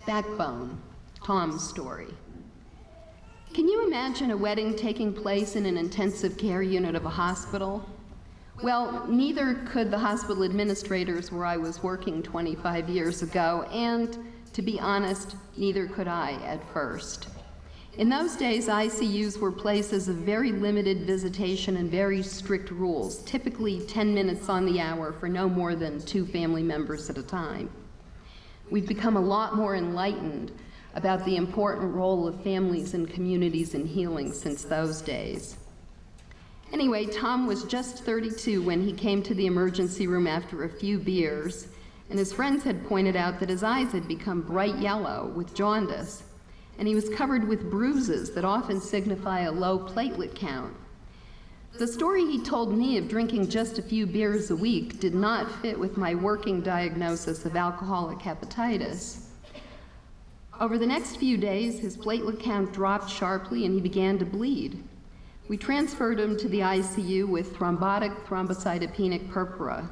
Backbone, Tom's story. Can you imagine a wedding taking place in an intensive care unit of a hospital? Well, neither could the hospital administrators where I was working 25 years ago, and to be honest, neither could I at first. In those days, ICUs were places of very limited visitation and very strict rules, typically 10 minutes on the hour for no more than 2 family members at a time. We've become a lot more enlightened about the important role of families and communities in healing since those days. Anyway, Tom was just 32 when he came to the emergency room after a few beers, and his friends had pointed out that his eyes had become bright yellow with jaundice, and he was covered with bruises that often signify a low platelet count. The story he told me of drinking just a few beers a week did not fit with my working diagnosis of alcoholic hepatitis. Over the next few days, his platelet count dropped sharply and he began to bleed. We transferred him to the ICU with thrombotic thrombocytopenic purpura.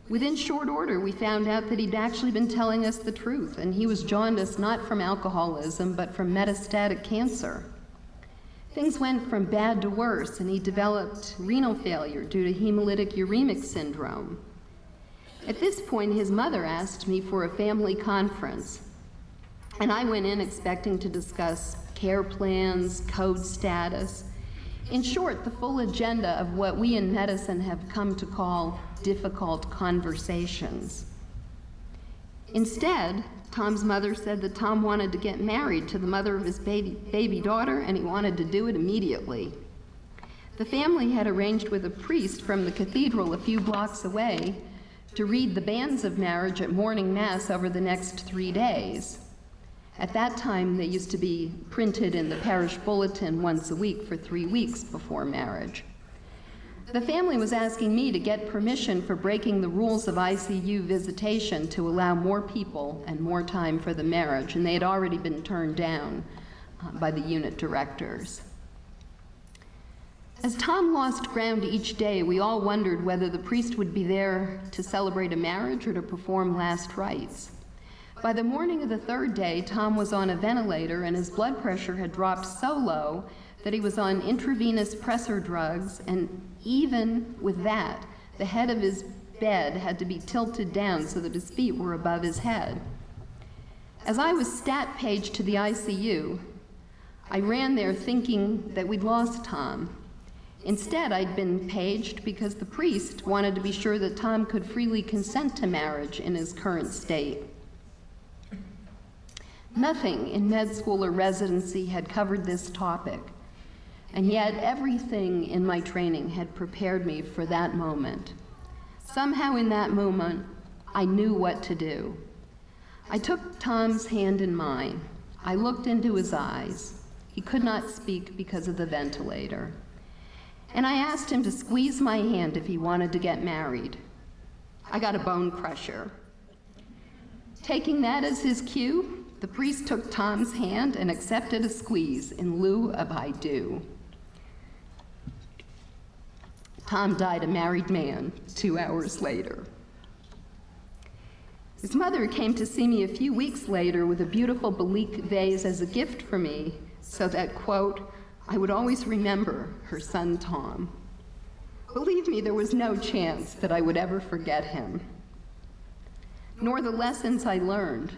Within short order, we found out that he'd actually been telling us the truth, and he was jaundiced not from alcoholism, but from metastatic cancer. Things went from bad to worse, and he developed renal failure due to hemolytic uremic syndrome. At this point, his mother asked me for a family conference, and I went in expecting to discuss care plans, code status, in short, the full agenda of what we in medicine have come to call difficult conversations. Instead, Tom's mother said that Tom wanted to get married to the mother of his baby daughter, and he wanted to do it immediately. The family had arranged with a priest from the cathedral a few blocks away to read the banns of marriage at morning mass over the next 3 days. At that time, they used to be printed in the parish bulletin once a week for 3 weeks before marriage. The family was asking me to get permission for breaking the rules of ICU visitation to allow more people and more time for the marriage, and they had already been turned down by the unit directors. As Tom lost ground each day, we all wondered whether the priest would be there to celebrate a marriage or to perform last rites. By the morning of the 3rd day, Tom was on a ventilator and his blood pressure had dropped so low that he was on intravenous pressor drugs, and even with that, the head of his bed had to be tilted down so that his feet were above his head. As I was stat paged to the ICU, I ran there thinking that we'd lost Tom. Instead, I'd been paged because the priest wanted to be sure that Tom could freely consent to marriage in his current state. Nothing in med school or residency had covered this topic, and yet everything in my training had prepared me for that moment. Somehow in that moment, I knew what to do. I took Tom's hand in mine. I looked into his eyes. He could not speak because of the ventilator. And I asked him to squeeze my hand if he wanted to get married. I got a bone crusher. Taking that as his cue, the priest took Tom's hand and accepted a squeeze in lieu of I do. Tom died a married man 2 hours later. His mother came to see me a few weeks later with a beautiful Belique vase as a gift for me, so that, quote, I would always remember her son Tom. Believe me, there was no chance that I would ever forget him, nor the lessons I learned,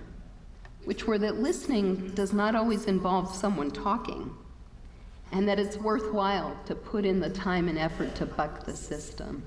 which were that listening does not always involve someone talking, and that it's worthwhile to put in the time and effort to buck the system.